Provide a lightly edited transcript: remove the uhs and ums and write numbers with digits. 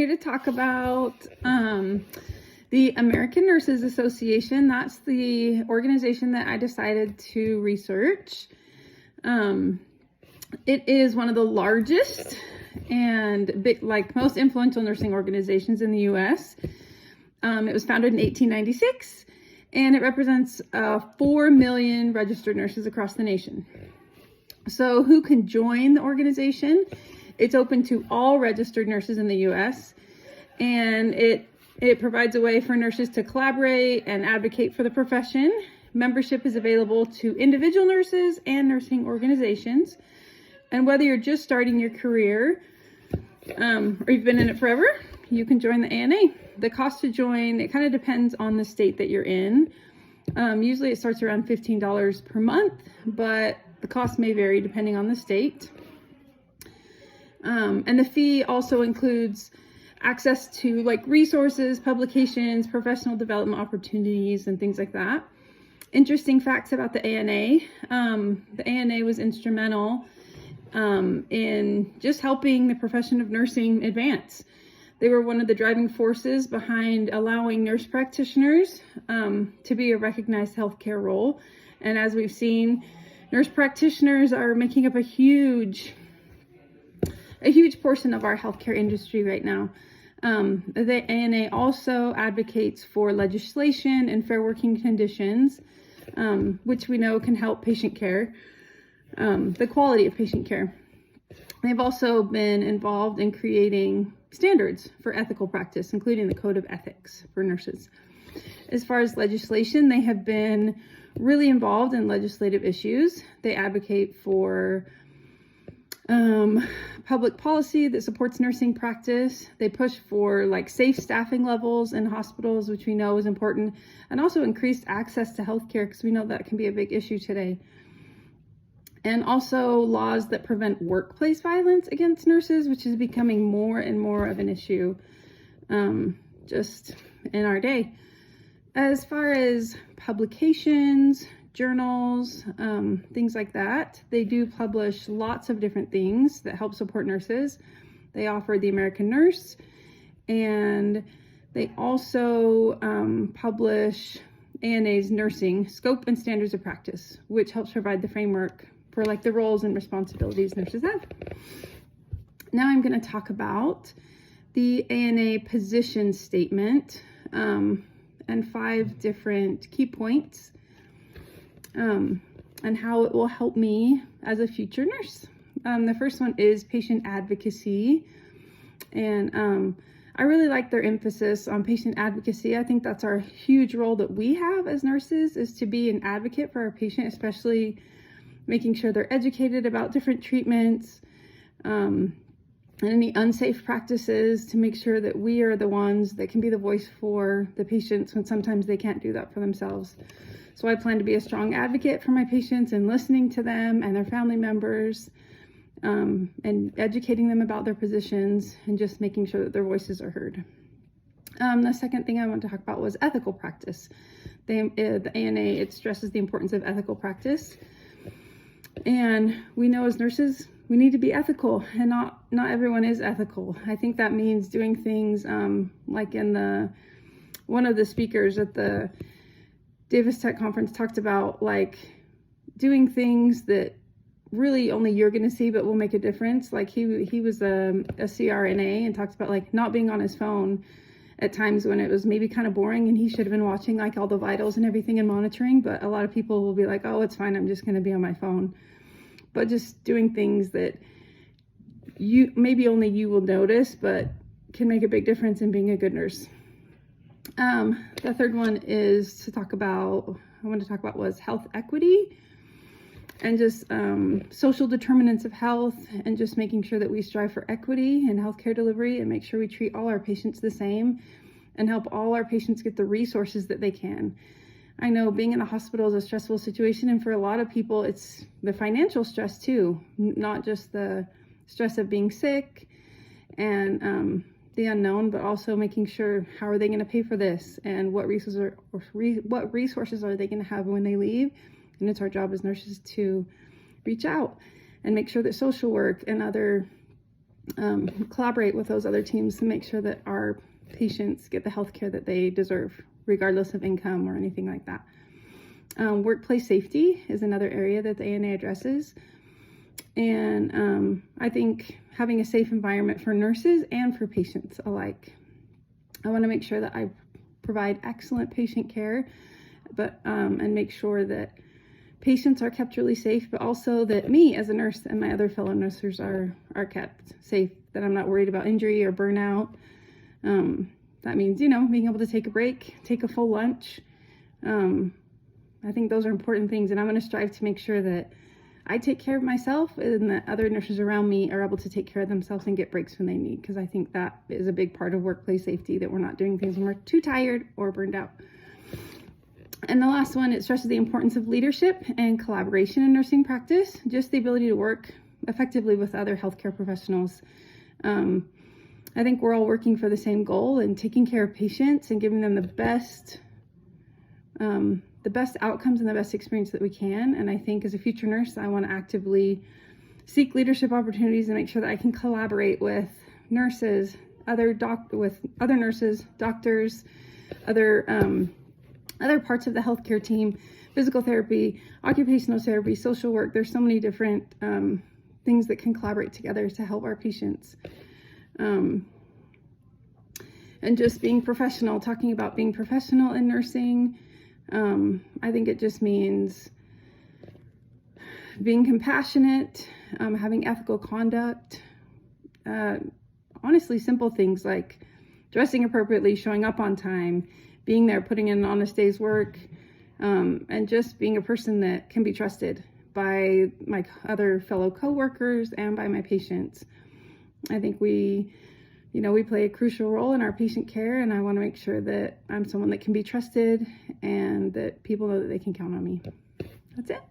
here to talk about the American Nurses Association. That's the organization that I decided to research. It is one of the largest and most influential nursing organizations in the U.S. It was founded in 1896, and it represents 4 million registered nurses across the nation. So who can join the organization? It's open to all registered nurses in the U.S., and it provides a way for nurses to collaborate and advocate for the profession. Membership is available to individual nurses and nursing organizations. And whether you're just starting your career or you've been in it forever, you can join the ANA. The cost to join, it kind of depends on the state that you're in. Usually it starts around $15 per month, but the cost may vary depending on the state. And the fee also includes access to resources, publications, professional development opportunities, and things like that. Interesting facts about the ANA. The ANA was instrumental in just helping the profession of nursing advance. They were one of the driving forces behind allowing nurse practitioners to be a recognized healthcare role. And as we've seen, nurse practitioners are making up a huge portion of our healthcare industry right now. The ANA also advocates for legislation and fair working conditions, which we know can help patient care, the quality of patient care. They've also been involved in creating standards for ethical practice, including the Code of Ethics for nurses. As far as legislation, they have been really involved in legislative issues. They advocate for public policy that supports nursing practice. They push for safe staffing levels in hospitals, which we know is important, and also increased access to healthcare, because we know that can be a big issue today. And also laws that prevent workplace violence against nurses, which is becoming more and more of an issue just in our day. As far as publications, journals, things like that, they do publish lots of different things that help support nurses. They offer the American Nurse, and they also publish ANA's Nursing Scope and Standards of Practice, which helps provide the framework for the roles and responsibilities nurses have. Now I'm going to talk about the ANA position statement and 5 different key points and how it will help me as a future nurse. The first one is patient advocacy, and I really like their emphasis on patient advocacy. I think that's our huge role that we have as nurses, is to be an advocate for our patient, especially making sure they're educated about different treatments and any unsafe practices, to make sure that we are the ones that can be the voice for the patients when sometimes they can't do that for themselves. So I plan to be a strong advocate for my patients and listening to them and their family members and educating them about their positions and just making sure that their voices are heard. The second thing I want to talk about was ethical practice. The ANA, it stresses the importance of ethical practice. And we know as nurses, we need to be ethical, and not everyone is ethical. I think that means doing things one of the speakers at the Davis Tech conference talked about doing things that really only you're going to see but will make a difference. He was a CRNA and talked about not being on his phone at times when it was maybe kind of boring and he should have been watching all the vitals and everything and monitoring, but a lot of people will be oh, it's fine, I'm just going to be on my phone. But just doing things that maybe only you will notice but can make a big difference in being a good nurse. The third one I want to talk about was health equity, and just social determinants of health, and just making sure that we strive for equity in healthcare delivery and make sure we treat all our patients the same and help all our patients get the resources that they can. I know being in the hospital is a stressful situation, and for a lot of people it's the financial stress too, not just the stress of being sick and the unknown, but also making sure how are they going to pay for this, and what resources are they going to have when they leave. And it's our job as nurses to reach out and make sure that social work and other collaborate with those other teams to make sure that our patients get the health care that they deserve, regardless of income or anything like that. Workplace safety is another area that the ANA addresses. And I think having a safe environment for nurses and for patients alike. I want to make sure that I provide excellent patient care, but and make sure that patients are kept really safe, but also that me as a nurse and my other fellow nurses are kept safe, that I'm not worried about injury or burnout. That means, being able to take a break, take a full lunch. I think those are important things, and I'm going to strive to make sure that I take care of myself and that other nurses around me are able to take care of themselves and get breaks when they need, because I think that is a big part of workplace safety, that we're not doing things when we're too tired or burned out. And the last one, it stresses the importance of leadership and collaboration in nursing practice, just the ability to work effectively with other healthcare professionals. I think we're all working for the same goal and taking care of patients and giving them the best outcomes and the best experience that we can. And I think as a future nurse, I want to actively seek leadership opportunities and make sure that I can collaborate with nurses, other nurses, doctors, other parts of the healthcare team, physical therapy, occupational therapy, social work. There's so many different things that can collaborate together to help our patients. And just being professional, talking about being professional in nursing. I think it just means being compassionate, having ethical conduct, honestly, simple things like dressing appropriately, showing up on time, being there, putting in an honest day's work, and just being a person that can be trusted by my other fellow coworkers and by my patients. I think we play a crucial role in our patient care, and I want to make sure that I'm someone that can be trusted and that people know that they can count on me. That's it.